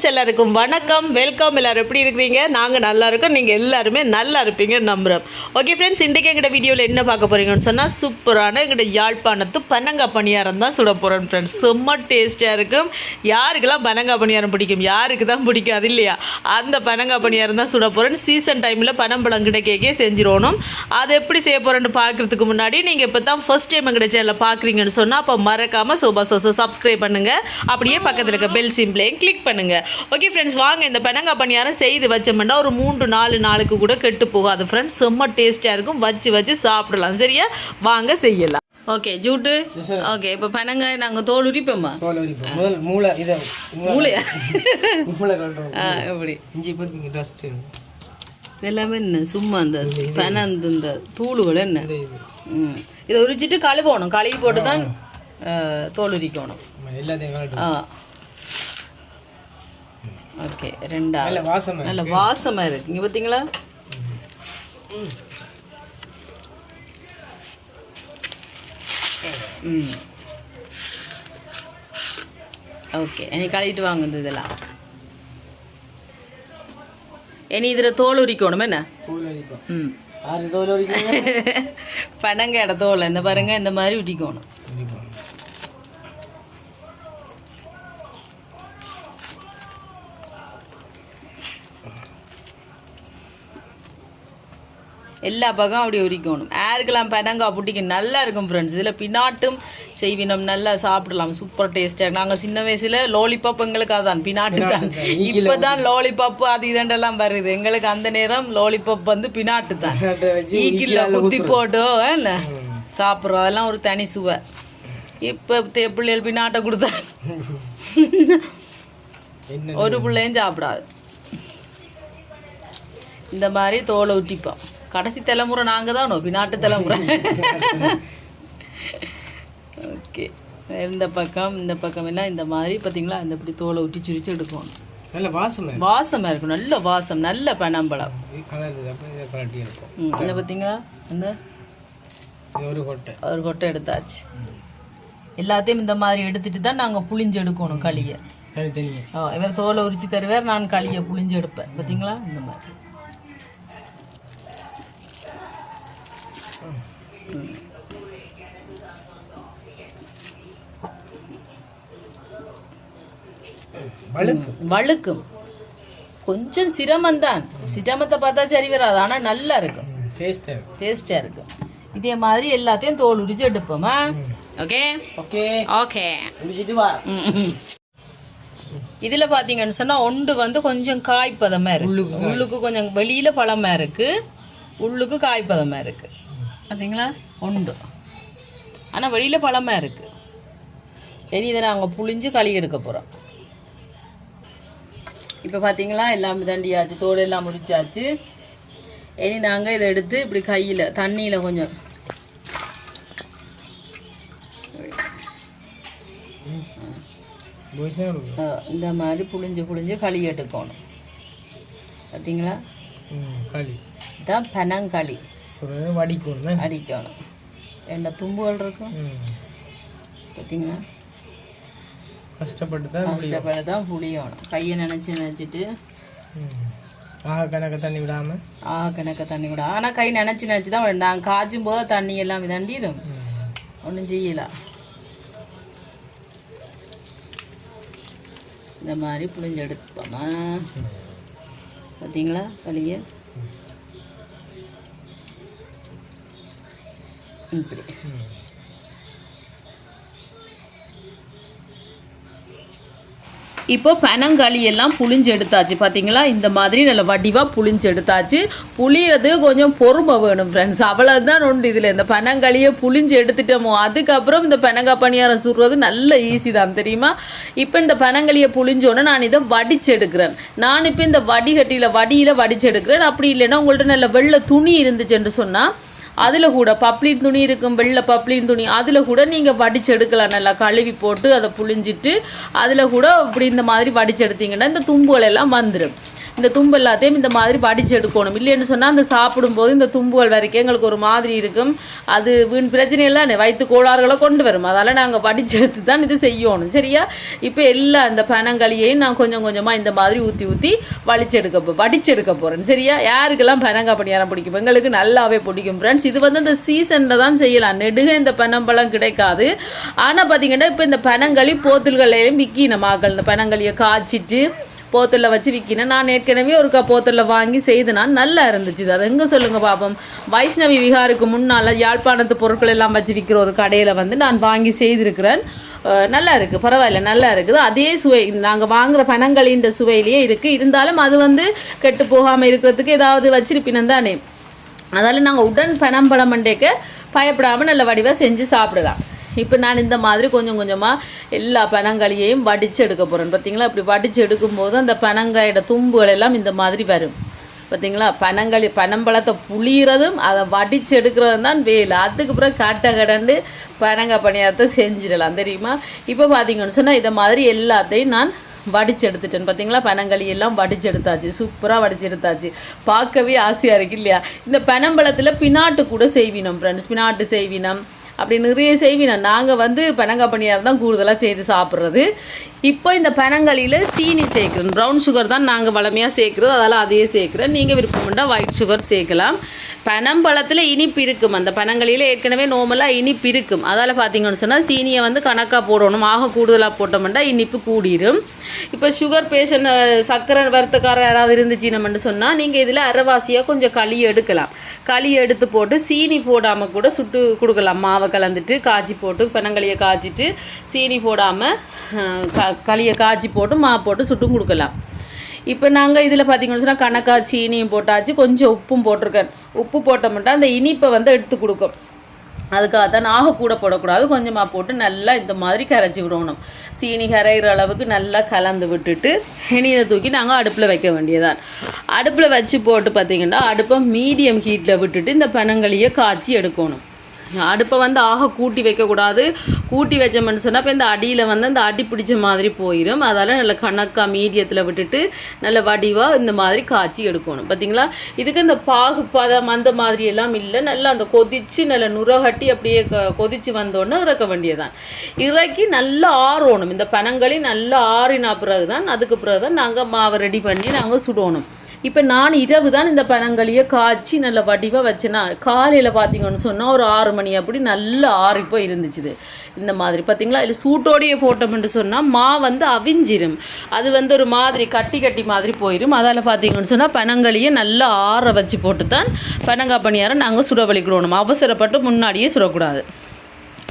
Friends எல்லாருக்கும் வணக்கம், welcome. எல்லோரும் எப்படி இருக்கிறீங்க? நாங்கள் நல்லா இருக்கோம், நீங்கள் எல்லாருமே நல்லா இருப்பீங்கன்னு நம்புகிறோம். ஓகே ஃப்ரெண்ட்ஸ், இன்றைக்கி எங்கள்கிட்ட வீடியோவில் என்ன பார்க்க போகிறீங்கன்னு சொன்னால் சூப்பரான எங்கள்கிட்ட யாழ்ப்பாணத்து பனங்காய் பணியாரம் தான் சுட போகிறோம் ஃப்ரெண்ட்ஸ். செம்ம டேஸ்ட்டாக இருக்கும். யாருக்கெல்லாம் பனங்காய் பணியாரம் பிடிக்கும், யாருக்கு தான் பிடிக்காது இல்லையா? அந்த பனங்காய் பணியாரம் தான் சுட போகிறோம். சீசன் டைமில் பனம்பழம் கிடைக்கே செஞ்சிடணும். அதை எப்படி செய்ய போகிறோன்னு பார்க்குறதுக்கு முன்னாடி நீங்கள் இப்போ தான் ஃபர்ஸ்ட் டைம் எங்கள்கிட்ட சேனலில் பார்க்குறீங்கன்னு சொன்னால் அப்போ மறக்காமல் சோபா சோஸை சப்ஸ்கிரைப் பண்ணுங்கள். அப்படியே பக்கத்தில் இருக்க பெல் சிம்பிளையும் கிளிக் பண்ணுங்கள். ஓகே ஃப்ரெண்ட்ஸ், வாங்க இந்த பனங்காய் பணியாரம் செய்து வச்சோம்னா ஒரு 3-4 நாளுக்கு கூட கெட்டு போகாது ஃப்ரெண்ட்ஸ். செம்ம டேஸ்ட்டாக இருக்கும். வச்சு சாப்பிடலாம். சரியா, வாங்க செய்யலாம். ஓகே ஜூட்டு. ஓகே, இப்போ பனங்காய் நாங்கள் தோல் உரிப்போம்மா. முதல் மூளை இதை மூளையா மூளை கட்டுறோம். எப்படி இஞ்சி பத்தி டஸ்ட் இதெல்லாமே என்ன சும்மா அந்த பனந்து இந்த தூளுகள் என்ன இதை உரிச்சிட்டு கழுவணும். கழுவி போட்டு தான் தோல் உரிக்கணும் எல்லாத்தையும். ஓகே, ரெண்டாவது நல்ல வாசமாக இருக்கு. இங்கே பார்த்தீங்களா? ஓகே, இனி கழுவிட்டு வாங்க இதெல்லாம். இனி இதில் தோல் உரிக்கணும் என்ன? பனங்காய் தோல் இந்த பாருங்க, இந்த மாதிரி உரிக்கணும். எல்லா பக்கம் அப்படி உரிக்கணும். யாருக்கெல்லாம் பனங்காய் பிடிக்கும், நல்லா இருக்கும் ஃப்ரெண்ட்ஸ். இதில் பினாட்டும் செய்வினம், நல்லா சாப்பிடலாம். சூப்பர் டேஸ்ட்டாக இருக்கும். நாங்கள் சின்ன வயசில் லோலிபாப் எங்களுக்கு அதான் பினாட்டு தான். இப்போ தான் லோலிபாப்பு அது இதெல்லாம் வருது. எங்களுக்கு அந்த நேரம் லோலிபாப் வந்து பினாட்டு தான். ஈக்கில் குத்தி போட்டோ இல்லை சாப்பிட்றோம். அதெல்லாம் ஒரு தனி சுவை. இப்போ பிள்ளைகள் பினாட்டை கொடுத்தா ஒரு பிள்ளையும் சாப்பிடாது. இந்த மாதிரி தோலை ஊட்டிப்போம். கடைசி தலைமுறை நாங்கள் தான் பின்னாட்டு தலைமுறை. ஓகே, இந்த பக்கம் எல்லாம் இந்த மாதிரி பார்த்தீங்களா? இந்த இப்படி தோலை ஊட்டி சுரிச்சு எடுக்கணும். நல்ல வாசமாக இருக்கும். நல்ல வாசம், நல்ல பனம்பழம். இந்த பார்த்தீங்களா? இந்த ஒரு கொட்டை எடுத்தாச்சு. எல்லாத்தையும் இந்த மாதிரி எடுத்துட்டு தான் நாங்கள் புளிஞ்சு எடுக்கணும் களியை. இவர் தோலை உரிச்சு தருவார், நான் களியை புளிஞ்சு எடுப்பேன். பார்த்தீங்களா? இந்த மாதிரி வழுக்கும். கொஞ்சம் சிரமம்தான். சிரமத்தை பார்த்தா சரி வராது, ஆனால் நல்லா இருக்கும், டேஸ்டா இருக்கும். இதே மாதிரி எல்லாத்தையும் தோல் உரிச்சு எடுப்போமா? ஓகே ஓகே ஓகே உரிச்சிட்டு வா. இதில் பார்த்தீங்கன்னு சொன்னால் ஒன்று வந்து கொஞ்சம் காய்ப்பதமாக இருக்கு. உள்ளுக்கு கொஞ்சம் வெளியில் பழமாக இருக்கு, உள்ளுக்கு காய்ப்பதமாக இருக்கு. பார்த்தீங்களா? ஒன்று ஆனால் வெளியில் பழமாக இருக்கு. இனி இதை நாங்கள் புளிஞ்சு களி எடுக்க போகிறோம். இப்போ பார்த்தீங்களா? எல்லாம் தண்டியாச்சு, தோடு எல்லாம் முறிச்சாச்சு. இனி நாங்கள் இதை எடுத்து இப்படி கையில் தண்ணியில் கொஞ்சம் இந்த மாதிரி புளிஞ்சு களி எடுக்கணும். பார்த்தீங்களா? இதுதான் பனங்களி. அடிக்கணும். ரெண்டு தும்புகள் இருக்கும். பார்த்தீங்கன்னா கஷ்டப்பட்டு தான் புளியணும். கையை நினச்சிட்டு கணக்க தண்ணி விடாமல் ஆனால் கை நினச்சி தான் நாங்கள் காய்ச்சும் போது தண்ணி எல்லாம் தண்டிடும். ஒன்றும் செய்யலாம். இந்த மாதிரி புளிஞ்சு எடுப்போமா? பார்த்தீங்களா களியை? இப்படி இப்போ பனங்களி எல்லாம் புளிஞ்சு எடுத்தாச்சு. பார்த்தீங்களா? இந்த மாதிரி நல்ல வடிவாக புளிஞ்சு எடுத்தாச்சு. புளியறது கொஞ்சம் பொறுமை வேணும் ஃப்ரெண்ட்ஸ். அவ்வளோதான் உண்டு. இதில் இந்த பனங்களியை புளிஞ்சு எடுத்துட்டோமோ அதுக்கப்புறம் இந்த பனங்காய் பணியாரம் சுடுறது நல்ல ஈஸி தான், தெரியுமா? இப்போ இந்த பனங்களியை புளிஞ்சோன்னே நான் இதை வடிச்செடுக்கிறேன். நான் இப்போ இந்த வடியில் வடிச்செடுக்கிறேன். அப்படி இல்லைன்னா உங்கள்கிட்ட நல்ல வெள்ளை துணி இருந்துச்சுன்னு சொன்னால் அதில் கூட பப்ளின் துணி இருக்கும், வெள்ளை பப்ளின் துணி, அதில் கூட நீங்கள் வடிச்செடுக்கலாம். நல்லா கழுவி போட்டு அதை புளிஞ்சிட்டு அதில் கூட இப்படி இந்த மாதிரி வடிச்செடுத்தீங்கன்னா இந்த தும்புகள் எல்லாம் வந்துடும். இந்த தும்பு எல்லாத்தையும் இந்த மாதிரி வடித்து எடுக்கணும். இல்லைன்னு சொன்னால் அந்த சாப்பிடும்போது இந்த தும்புகள் வரைக்கும் எங்களுக்கு ஒரு மாதிரி இருக்கும். அது வீண் பிரச்சனை இல்லை, வயிற்று கோளாறுகளை கொண்டு வரும். அதால் நாங்கள் வடித்து எடுத்து தான் இது செய்யணும். சரியா? இப்போ எல்லா இந்த பனங்களியையும் நான் கொஞ்சம் கொஞ்சமாக இந்த மாதிரி ஊற்றி வடிச்செடுக்க போகிறேன். சரியா? யாருக்கெல்லாம் பனங்காய் பணியாரம் பிடிக்கும்? எங்களுக்கு நல்லாவே பிடிக்கும் ஃப்ரெண்ட்ஸ். இது வந்து இந்த சீசனில் தான் செய்யலாம். நெடுக இந்த பனம்பழம் கிடைக்காது. ஆனால் பார்த்தீங்கன்னா இப்போ இந்த பனங்களி போத்தல்களையும் விற்கின மாக்கள் இந்த பனங்களியை காய்ச்சிட்டு போத்தலில் வச்சு விற்கினேன். நான் ஏற்கனவே ஒரு போத்தலில் வாங்கி செய்தேனா நல்லா இருந்துச்சு. அது எங்கே சொல்லுங்கள் பாப்போம். வைஷ்ணவி விகாருக்கு முன்னால் யாழ்ப்பாணத்து பொருட்கள் எல்லாம் வச்சு விற்கிற ஒரு கடையில் வந்து நான் வாங்கி செய்திருக்கிறேன். நல்லா இருக்குது, பரவாயில்ல, நல்லா இருக்குது. அதே சுவை நாங்கள் வாங்குகிற பனங்களின்ற சுவையிலேயே இருக்குது. இருந்தாலும் அது வந்து கெட்டு போகாமல் இருக்கிறதுக்கு ஏதாவது வச்சிருப்பினம் தானே. அதால் நாங்கள் உடன் பனம்பழம் மண்டேக்க பயப்படாமல் நல்ல வடிவாக செஞ்சு சாப்பிடலாம். இப்போ நான் இந்த மாதிரி கொஞ்சம் கொஞ்சமாக எல்லா பனங்களியையும் வடித்து எடுக்க போகிறேன். பார்த்தீங்களா? இப்படி வடித்து எடுக்கும்போது அந்த பனங்காயோட தும்புகள் எல்லாம் இந்த மாதிரி வரும். பார்த்தீங்களா? பனம்பழத்தை புளியறதும் அதை வடித்து எடுக்கிறதும் தான் வேலை. அதுக்கு பிறகு கடந்து பனங்காய் பணியாரத்தை செஞ்சிடலாம். தெரியுமா? இப்போ பார்த்தீங்கன்னு சொன்னால் இதை மாதிரி எல்லாத்தையும் நான் வடித்து எடுத்துட்டேன். பார்த்தீங்களா? பனங்களி எல்லாம் வடித்து எடுத்தாச்சு, சூப்பராக வடித்து எடுத்தாச்சு. பார்க்கவே ஆசையாக இருக்குது இல்லையா? இந்த பனம்பழத்தில் பினாட்டு கூட செய்வினோம் ஃப்ரெண்ட்ஸ். பினாட்டு செய்வினம் அப்படி நிறைய செய்வினோம். நாங்கள் வந்து பனங்காய் பணியாரம் தான் கூடுதலாக செய்து சாப்பிட்றது. இப்போ இந்த பனங்களியில் சீனி சேர்க்குறோம். ப்ரௌன் சுகர் தான் நாங்கள் வளமையாக சேர்க்குறது, அதால் அதையே சேர்க்குறேன். நீங்கள் விருப்பம்னா ஒயிட் சுகர் சேர்க்கலாம். பனம்பழத்தில் இனிப்பு இருக்கும். அந்த பனங்களியில் ஏற்கனவே நார்மலாக இனிப்பு இருக்கும். அதால் பார்த்தீங்கன்னு சொன்னால் சீனியை வந்து கணக்காக போடணும். கூடுதலாக போட்டோம்னா இனிப்பு கூடிரும். இப்போ சுகர் பேஷண்ட் சர்க்கரை வறுத்தக்காரர் யாராவது இருந்துச்சுன்னு சொன்னால் நீங்கள் இதில் அரைவாசியாக கொஞ்சம் களி எடுக்கலாம். களி எடுத்து போட்டு சீனி போடாமல் கூட சுட்டு கொடுக்கலாம். மாவை கலந்துட்டு காய்ச்சி போட்டு பனங்களியை காய்ச்சிட்டு சீனி போடாமல் களியை காய்ச்சி போட்டு போட்டு சுட்டும் கொடுக்கலாம். இப்போ நாங்கள் இதில் பார்த்தீங்கன்னு சொன்னால் கணக்காக சீனியும் போட்டாச்சு, கொஞ்சம் உப்பும் போட்டிருக்கேன். உப்பு போட்டோம்னா அந்த இனிப்பை வந்து எடுத்து கொடுக்கும். அதுக்காக தான் கூட போடக்கூடாது, கொஞ்சமாக போட்டு நல்லா இந்த மாதிரி கரைச்சி விடணும். சீனி கரைகிற அளவுக்கு நல்லா கலந்து விட்டுட்டு இனியை தூக்கி நாங்கள் அடுப்பில் வைக்க வேண்டியதான். அடுப்பில் வச்சு போட்டு பார்த்திங்கன்னா அடுப்பை மீடியம் ஹீட்டில் விட்டுட்டு இந்த பனங்களியை காய்ச்சி எடுக்கணும். அடுப்பை வந்து கூட்டி வைக்கக்கூடாது. கூட்டி வச்சோம்னு சொன்னால் இப்போ இந்த அடியில் வந்து அந்த அடி பிடிச்ச மாதிரி போயிடும். அதால் நல்ல கணக்காக மீடியத்தில் விட்டுட்டு நல்ல வடிவாக இந்த மாதிரி காய்ச்சி எடுக்கணும். பார்த்திங்களா? இதுக்கு இந்த பாகுப்பதம் அந்த மாதிரி எல்லாம் இல்லை. நல்லா அந்த கொதித்து நல்ல நுரகட்டி அப்படியே கொதித்து வந்தோடனே இறக்க வேண்டியதான். இறக்கி நல்லா ஆறணும். இந்த பனங்களி நல்லா ஆறின பிறகு தான் அதுக்கு பிறகு தான் நாங்கள் மாவை ரெடி பண்ணி நாங்கள் சுடணும். இப்போ நான் இரவு தான் இந்த பனங்களியை காய்ச்சி நல்ல வடிவாக வச்சேன்னா காலையில் பார்த்தீங்கன்னு சொன்னால் ஒரு 6 மணி அப்படி நல்லா ஆறிப்போ இருந்துச்சுது. இந்த மாதிரி பார்த்தீங்களா? இல்லை சூட்டோடையே போட்டோம்னு சொன்னால் வந்து அவிஞ்சிரும். அது வந்து ஒரு மாதிரி கட்டி மாதிரி போயிடும். அதால் பார்த்தீங்கன்னு சொன்னால் பனங்களியை நல்லா ஆற வச்சு போட்டு தான் பனங்காய் பணியாரம் நாங்கள் சுட வலிக்கணும். அவசரப்பட்டு முன்னாடியே சுடக்கூடாது.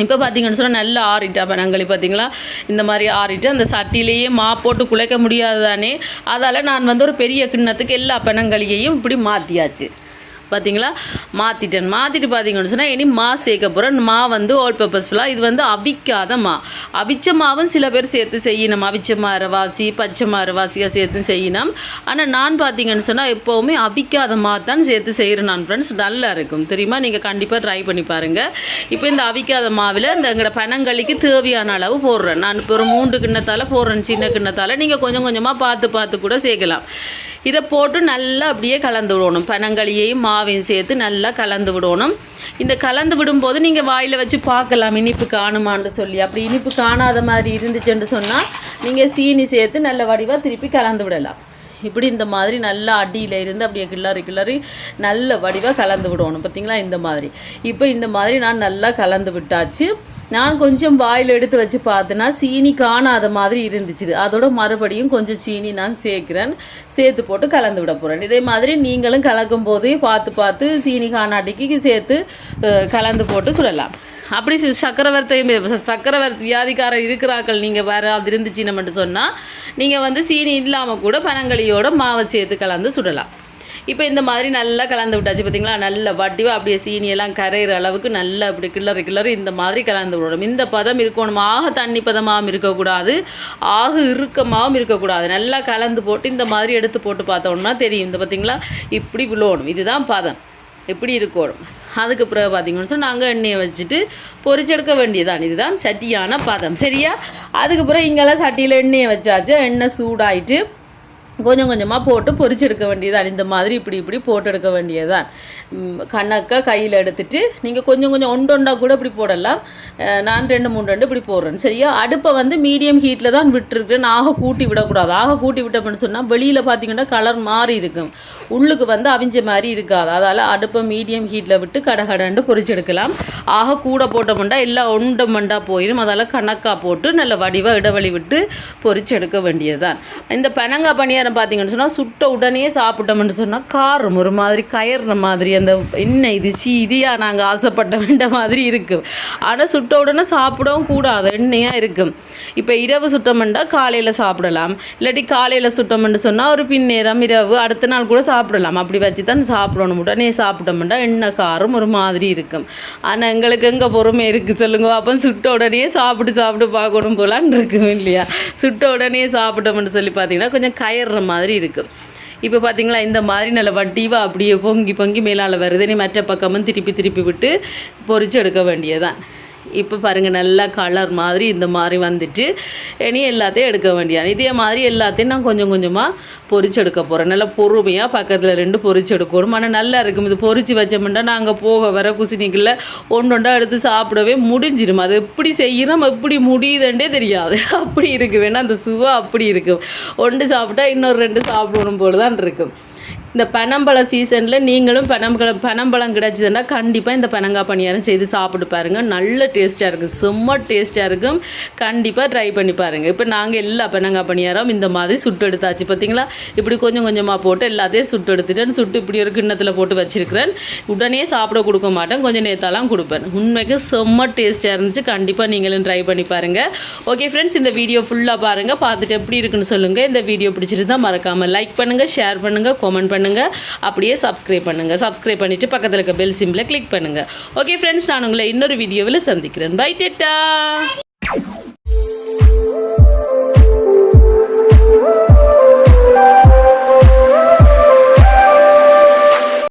இப்போ பார்த்தீங்கன்னு சொன்னால் நல்லா ஆறிட்டா பனங்களி பார்த்தீங்களா? இந்த மாதிரி ஆறிட்டு அந்த சட்டிலேயே போட்டு குழைக்க முடியாது தானே. அதால் நான் வந்து ஒரு பெரிய கிண்ணத்துக்கு எல்லா பனங்களியையும் இப்படி மாற்றியாச்சு. பார்த்தீங்களா? மாற்றிட்டு பார்த்தீங்கன்னு சொன்னால் இனி சேர்க்க போகிறேன். வந்து ஆல் பர்பஸ்ஃபுல்லாக இது வந்து அவிக்காத அவிச்ச மாவும் சில பேர் சேர்த்து செய்யணும். அவிச்ச அரைவாசி பச்சை அரைவாசியாக சேர்த்து செய்யணும். ஆனால் நான் பார்த்தீங்கன்னு சொன்னால் எப்போவுமே அவிக்காத தான் சேர்த்து செய்கிறேன் நான் ஃப்ரெண்ட்ஸ். நல்லா இருக்கும் தெரியுமா? நீங்கள் கண்டிப்பாக ட்ரை பண்ணி பாருங்கள். இப்போ இந்த அவிக்காத மாவில் இந்த எங்களோட பனங்களிக்கு தேவையான அளவு போடுறேன். நான் இப்போ ஒரு 3 கிண்ணத்தால் போடுறேன், சின்ன கிண்ணத்தால். நீங்கள் கொஞ்சம் கொஞ்சமாக பார்த்து கூட சேர்க்கலாம். இதை போட்டு நல்லா அப்படியே கலந்து விடணும். பனங்களியையும் மாவையும் சேர்த்து நல்லா கலந்து விடணும். இந்த கலந்து விடும்போது நீங்கள் வாயில் வச்சு பார்க்கலாம் இனிப்பு காணுமான்னு சொல்லி. அப்படி இனிப்பு காணாத மாதிரி இருந்துச்சுன்னு சொன்னால் நீங்கள் சீனி சேர்த்து நல்ல வடிவாக திருப்பி கலந்து விடலாம். இப்படி இந்த மாதிரி நல்லா அடியில் இருந்து அப்படியே கிளறி நல்ல வடிவாக கலந்து விடணும். பார்த்திங்களா? இந்த மாதிரி இப்போ இந்த மாதிரி நான் நல்லா கலந்து விட்டாச்சு. நான் கொஞ்சம் வாயில் எடுத்து வச்சு பார்த்தேன்னா சீனி காணாத மாதிரி இருந்துச்சு. அதோட மறுபடியும் கொஞ்சம் சீனி நான் சேர்த்து போட்டு கலந்து விட போகிறேன். இதே மாதிரி நீங்களும் கலக்கும் போது பார்த்து சீனி காணாட்டிக்கு சேர்த்து கலந்து போட்டு சுடலாம். அப்படி சக்கரவர்த்தி வியாதிக்காரர் இருக்கிறார்கள் நீங்கள் வேறு அது இருந்துச்சுன்னு மட்டும் சொன்னால் நீங்கள் வந்து சீனி இல்லாமல் கூட பனங்களியோட மாவை சேர்த்து கலந்து சுடலாம். இப்போ இந்த மாதிரி நல்லா கலந்து விட்டாச்சு. பார்த்திங்களா? நல்ல வடிவாக அப்படியே சீனியெல்லாம் கரையிற அளவுக்கு நல்லா அப்படி கிளறி இந்த மாதிரி கலந்து விடணும். இந்த பதம் இருக்கணும். தண்ணி பதமாகவும் இருக்கக்கூடாது, இறுக்கமாகவும் இருக்கக்கூடாது. நல்லா கலந்து போட்டு இந்த மாதிரி எடுத்து போட்டு பார்த்தோம்னா தெரியும். இந்த பார்த்திங்களா? இப்படி விழணும். இதுதான் பதம். எப்படி இருக்கணும். அதுக்கு பிறகு பார்த்திங்கன்னு சொன்னால் நாங்கள் எண்ணெயை வச்சுட்டு பொரிச்செடுக்க வேண்டியதான். இதுதான் சட்டியான பதம். சரியா? அதுக்கு பிறகு இங்கெல்லாம் சட்டியில் எண்ணெயை வச்சாச்சு. எண்ணெய் சூடாயிட்டு கொஞ்சம் கொஞ்சமாக போட்டு பொரிச்செடுக்க வேண்டியதுதான். இந்த மாதிரி இப்படி இப்படி போட்டு எடுக்க வேண்டியதுதான். கணக்காக கையில் எடுத்துட்டு நீங்கள் கொஞ்சம் கொஞ்சம் ஒண்டொண்டா கூட இப்படி போடலாம். நான் 2-3 இப்படி போடுறேன். சரியா? அடுப்பை வந்து மீடியம் ஹீட்டில் தான் விட்டுருக்கேன். ஆக கூட்டி விடக்கூடாது. ஆக கூட்டி விட்டோம்னு சொன்னால் வெளியில் பார்த்தீங்கன்னா கலர் மாறி இருக்கும், உள்ளுக்கு வந்து அவிஞ்ச மாதிரி இருக்காது. அதால் அடுப்பை மீடியம் ஹீட்டில் விட்டு கடகடண்டு பொரிச்செடுக்கலாம். ஆக கூட போட்டோம்னா எல்லாம் ஒண்ட மண்டா போயிடும். அதால் கணக்காக போட்டு நல்ல வடிவாக இடைவெளி விட்டு பொரிச்செடுக்க வேண்டியது தான். இந்த பனங்காய் பணியாரம் பார்த்தீங்கன்னு சொன்னால் சுட்ட உடனே சாப்பிட்டோம்னு சொன்னால் காரம் ஒரு மாதிரி கயறுற மாதிரி அந்த என்ன இது இதையா நாங்கள் ஆசைப்பட்ட வேண்ட மாதிரி இருக்கும். ஆனால் சுட்ட உடனே சாப்பிடவும் கூடாது, எண்ணெயாக இருக்கும். இப்போ இரவு சுட்டோம்னா காலையில் சாப்பிடலாம், இல்லாட்டி காலையில் சுட்டோம்னு சொன்னால் ஒரு பின்னேரம் இரவு அடுத்த நாள் கூட சாப்பிடலாம். அப்படி வச்சு தான் சாப்பிடணும். உடனே சாப்பிட்டோம்னா எண்ணெய் காரம் ஒரு மாதிரி இருக்கும். ஆனால் எங்களுக்கு எங்கே பொறுமை இருக்குது சொல்லுங்க. அப்போ சுட்ட உடனே சாப்பிட்டு பார்க்கணும் போலான்னு இருக்கும் இல்லையா? சுட்ட உடனே சாப்பிட்டோம்னு சொல்லி பார்த்தீங்கன்னா கொஞ்சம் கயறுற மாதிரி இருக்கும். இப்போ பார்த்தீங்களா இந்த மாதிரி நல்ல வட்டிவாக அப்படியே பொங்கி மேலால் வருது. நீ மற்ற பக்கமும் திருப்பி விட்டு பொரிச்சு எடுக்க வேண்டியதான். இப்போ பாருங்கள் நல்லா கலர் மாதிரி இந்த மாதிரி வந்துட்டு இனி எல்லாத்தையும் எடுக்க வேண்டியது. இதே மாதிரி எல்லாத்தையும் நான் கொஞ்சம் கொஞ்சமாக பொரிச்சு எடுக்க போகிறேன். நல்லா பொறுமையாக பக்கத்தில் 2 பொரிச்சு எடுக்கணும். ஆனால் நல்லா இருக்கும். இது பொரிச்சு வச்சோம்னா நாங்கள் போக வர குசினிக்குள்ள ஒன்றொண்டா எடுத்து சாப்பிடவே முடிஞ்சிடும். அது எப்படி செய்யணும் எப்படி முடியுதுன்றே தெரியாது. அப்படி இருக்கு வேணா அந்த சுவை அப்படி இருக்கும். ஒன்று சாப்பிட்டா இன்னொரு 2 சாப்பிடணும் போல தான் இருக்கும். இந்த பனம்பழ சீசனில் நீங்களும் பனம்பழம் கிடச்சிதுன்னா கண்டிப்பாக இந்த பனங்காய் பணியாரம் செய்து சாப்பிட்டு பாருங்கள். நல்ல டேஸ்ட்டாக இருக்கும், செம்ம டேஸ்ட்டாக இருக்கும். கண்டிப்பாக ட்ரை பண்ணி பாருங்கள். இப்போ நாங்கள் எல்லா பனங்காய் பணியாரம் இந்த மாதிரி சுட்டு எடுத்தாச்சு. பார்த்தீங்களா? இப்படி கொஞ்சம் கொஞ்சமாக போட்டு எல்லாத்தையும் சுட்டு எடுத்துட்டேன். சுட்டு இப்படி ஒரு கிண்ணத்தில் போட்டு வச்சுருக்கிறேன். உடனே சாப்பிட கொடுக்க மாட்டேன், கொஞ்சம் நேரத்தாலாம் கொடுப்பேன். உண்மைக்கு செம்ம டேஸ்ட்டாக இருந்துச்சு. கண்டிப்பாக நீங்களும் ட்ரை பண்ணி பாருங்கள். ஓகே ஃப்ரெண்ட்ஸ், இந்த வீடியோ ஃபுல்லாக பாருங்கள். பார்த்துட்டு எப்படி இருக்குன்னு சொல்லுங்கள். இந்த வீடியோ பிடிச்சிருந்தால் மறக்காமல் லைக் பண்ணுங்கள், ஷேர் பண்ணுங்கள், கமெண்ட் பண்ணுங்கள், அப்படியே சப்ஸ்கிரைப் பண்ணுங்கள். சப்ஸ்கிரைப் பண்ணிவிட்டு பக்கத்தில் இருக்க பெல் சிம்பிளை கிளிக் பண்ணுங்கள். ஓகே ஃப்ரெண்ட்ஸ், நான் உங்களை இன்னொரு வீடியோவில் சந்திக்கிறேன். Bye data.